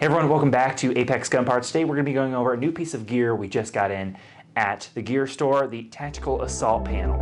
Hey everyone, welcome back to Apex Gun Parts. Today we're going to be going over a new piece of gear we just got in at the gear store, the Tactical Assault Panel.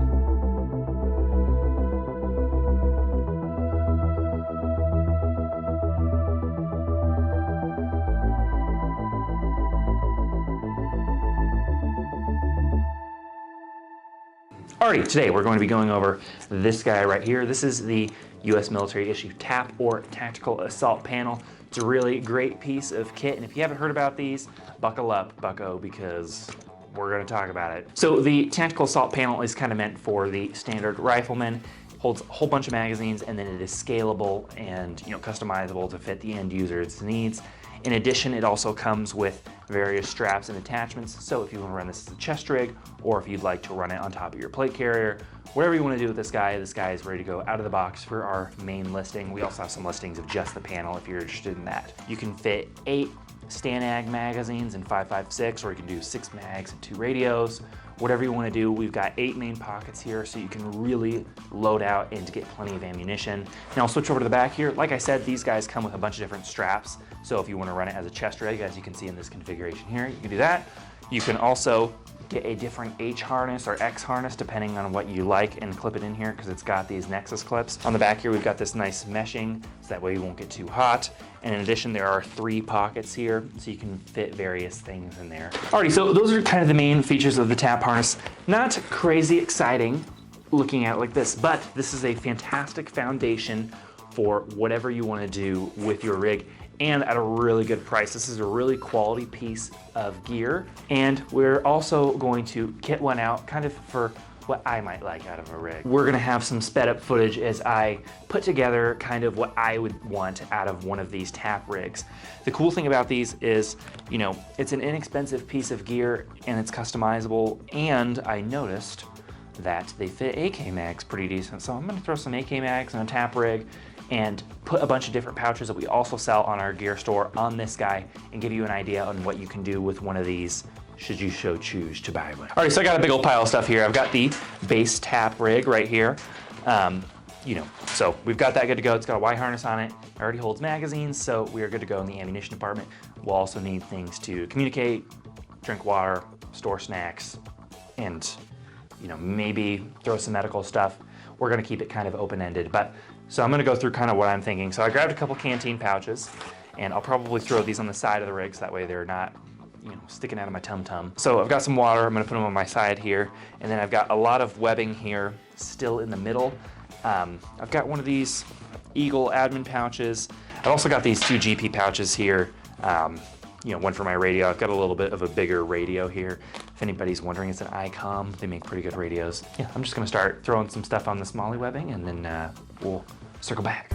Alrighty, today we're going to be going over this guy right here. This is the U.S. military issue TAP or Tactical Assault Panel. It's a really great piece of kit, and if you haven't heard about these, buckle up, bucko, because we're going to talk about it. So the Tactical Assault Panel is kind of meant for the standard rifleman. Holds a whole bunch of magazines, and then it is scalable and customizable to fit the end user's needs. In addition, it also comes with various straps and attachments, so if you want to run this as a chest rig, or if you'd like to run it on top of your plate carrier, whatever you want to do with this guy is ready to go out of the box for our main listing. We also have some listings of just the panel if you're interested in that. You can fit 8 STANAG magazines in 5.56, or you can do 6 mags and 2 radios. Whatever you want to do, we've got 8 main pockets here, so you can really load out and get plenty of ammunition. Now I'll switch over to the back here. Like I said, these guys come with a bunch of different straps, so if you want to run it as a chest rig, as you can see in this configuration here, you can do that. You can also get a different H harness or X harness depending on what you like and clip it in here because it's got these Nexus clips. On the back here we've got this nice meshing so that way you won't get too hot. And in addition there are 3 pockets here so you can fit various things in there. Alrighty, so those are kind of the main features of the TAP harness. Not crazy exciting looking at it like this, but this is a fantastic foundation for whatever you want to do with your rig, and at a really good price. This is a really quality piece of gear, and we're also going to kit one out kind of for what I might like out of a rig. We're gonna have some sped up footage as I put together kind of what I would want out of one of these TAP rigs. The cool thing about these is, it's an inexpensive piece of gear and it's customizable, and I noticed that they fit AK mags pretty decent. So I'm gonna throw some AK mags on a TAP rig and put a bunch of different pouches that we also sell on our gear store on this guy and give you an idea on what you can do with one of these should you so choose to buy one. All right, so I got a big old pile of stuff here. I've got the base TAP rig right here. So we've got that good to go. It's got a Y harness on it. It already holds magazines, so we are good to go in the ammunition department. We'll also need things to communicate, drink water, store snacks, and maybe throw some medical stuff. We're gonna keep it kind of open-ended, so I'm gonna go through kind of what I'm thinking. So I grabbed a couple canteen pouches, and I'll probably throw these on the side of the rig so that way they're not sticking out of my tum-tum. So I've got some water, I'm gonna put them on my side here, and then I've got a lot of webbing here still in the middle. I've got one of these Eagle admin pouches. I've also got these 2 GP pouches here, one for my radio. I've got a little bit of a bigger radio here. If anybody's wondering, it's an ICOM. They make pretty good radios. Yeah, I'm just gonna start throwing some stuff on this MOLLE webbing, and then we'll circle back.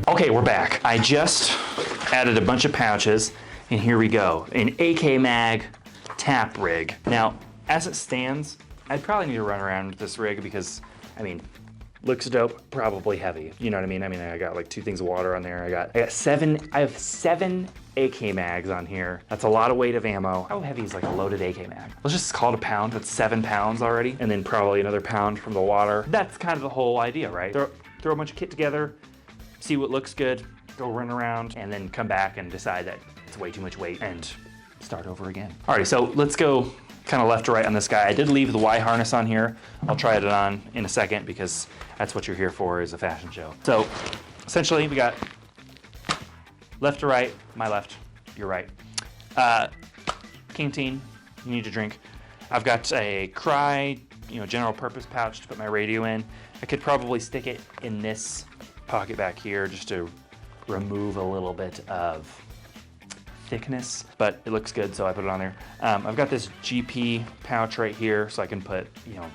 Okay, we're back. I just added a bunch of pouches, and here we go. An AK mag TAP rig. Now, as it stands, I'd probably need to run around with this rig because, looks dope, probably heavy. You know what I mean? I got like 2 things of water on there. I have 7 AK mags on here. That's a lot of weight of ammo. How heavy is like a loaded AK mag? Let's just call it a pound. That's 7 pounds already. And then probably another pound from the water. That's kind of the whole idea, right? Throw a bunch of kit together, see what looks good, go run around, and then come back and decide that it's way too much weight and start over again. Alrighty, so let's go kind of left to right on this guy. I did leave the Y harness on here. I'll try it on in a second because that's what you're here for, is a fashion show. So essentially we got left to right, my left, your right. Canteen, you need to drink. I've got a Cry, general purpose pouch to put my radio in. I could probably stick it in this pocket back here just to remove a little bit of thickness, but it looks good, so I put it on there. I've got this GP pouch right here so I can put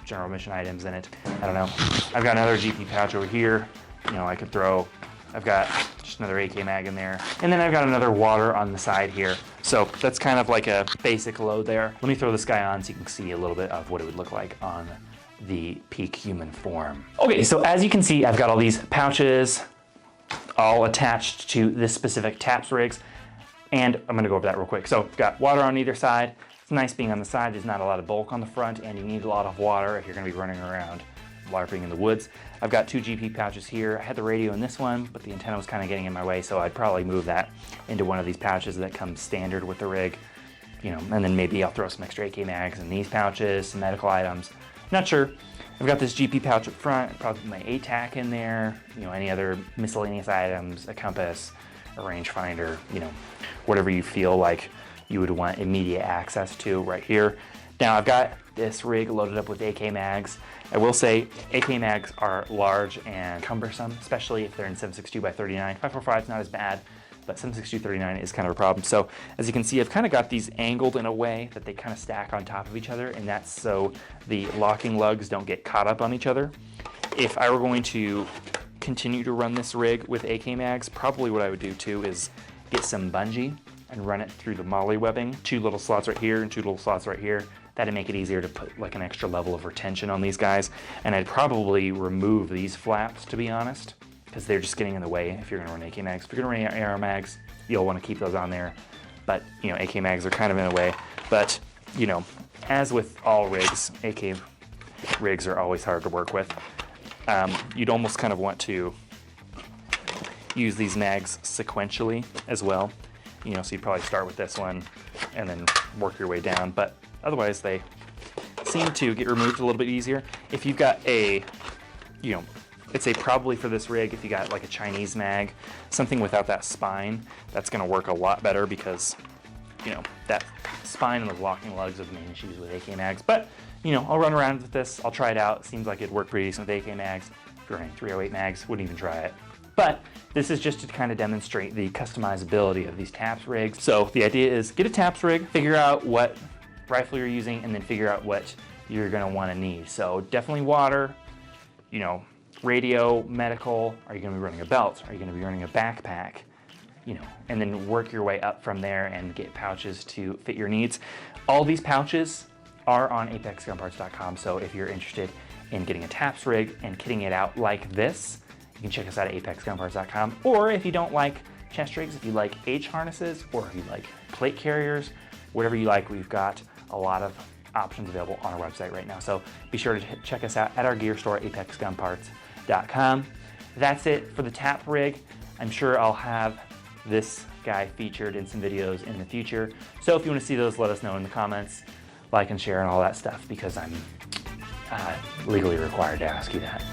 general mission items in it. I don't know. I've got another GP pouch over here. I could throw, I've got just another AK mag in there, and then I've got another water on the side here. So that's kind of like a basic load there. Let me throw this guy on so you can see a little bit of what it would look like on the peak human form. Okay, so as you can see, I've got all these pouches all attached to this specific TAPS rigs, and I'm gonna go over that real quick. So got water on either side. It's nice being on the side. There's not a lot of bulk on the front, and you need a lot of water if you're gonna be running around LARPing in the woods. I've got 2 GP pouches here. I had the radio in this one, but the antenna was kind of getting in my way, so I'd probably move that into one of these pouches that comes standard with the rig, you know, and then maybe I'll throw some extra AK mags in these pouches, some medical items. Not sure. I've got this GP pouch up front, probably put my ATAC in there, you know, any other miscellaneous items, a compass, a rangefinder, you know, whatever you feel like you would want immediate access to right here. Now I've got this rig loaded up with AK mags. I will say AK mags are large and cumbersome, especially if they're in 7.62 by 39. 5.45 is not as bad, but 7.62/39 is kind of a problem. So as you can see, I've kind of got these angled in a way that they kind of stack on top of each other, and that's so the locking lugs don't get caught up on each other. If I were going to continue to run this rig with AK mags, probably what I would do too is get some bungee and run it through the molly webbing. 2 little slots right here and 2 little slots right here. That'd make it easier to put like an extra level of retention on these guys. And I'd probably remove these flaps, to be honest, because they're just getting in the way if you're gonna run AK mags. If you're gonna run AR mags, you'll wanna keep those on there. But, you know, AK mags are kind of in the way. But, you know, as with all rigs, AK rigs are always hard to work with. You'd almost kind of want to use these mags sequentially as well. You know, so you'd probably start with this one and then work your way down. But otherwise, they seem to get removed a little bit easier. If you've got a, you know, I'd say probably for this rig, if you got like a Chinese mag, something without that spine, that's gonna work a lot better because, you know, that spine and those locking lugs are the main issues with AK mags. But, you know, I'll run around with this, I'll try it out. It seems like it'd work pretty decent with AK mags. If you're running 308 mags, wouldn't even try it. But this is just to kind of demonstrate the customizability of these TAPS rigs. So the idea is get a TAPS rig, figure out what rifle you're using, and then figure out what you're gonna wanna need. So definitely water, you know, radio, medical. Are you gonna be running a belt? Are you gonna be running a backpack? You know, and then work your way up from there and get pouches to fit your needs. All these pouches are on apexgunparts.com, so if you're interested in getting a TAPS rig and kitting it out like this, you can check us out at apexgunparts.com. Or if you don't like chest rigs, if you like H harnesses, or if you like plate carriers, whatever you like, we've got a lot of options available on our website right now. So be sure to check us out at our gear store, apexgunparts.com. That's it for the TAP rig. I'm sure I'll have this guy featured in some videos in the future. So if you want to see those, let us know in the comments, like and share and all that stuff, because I'm legally required to ask you that.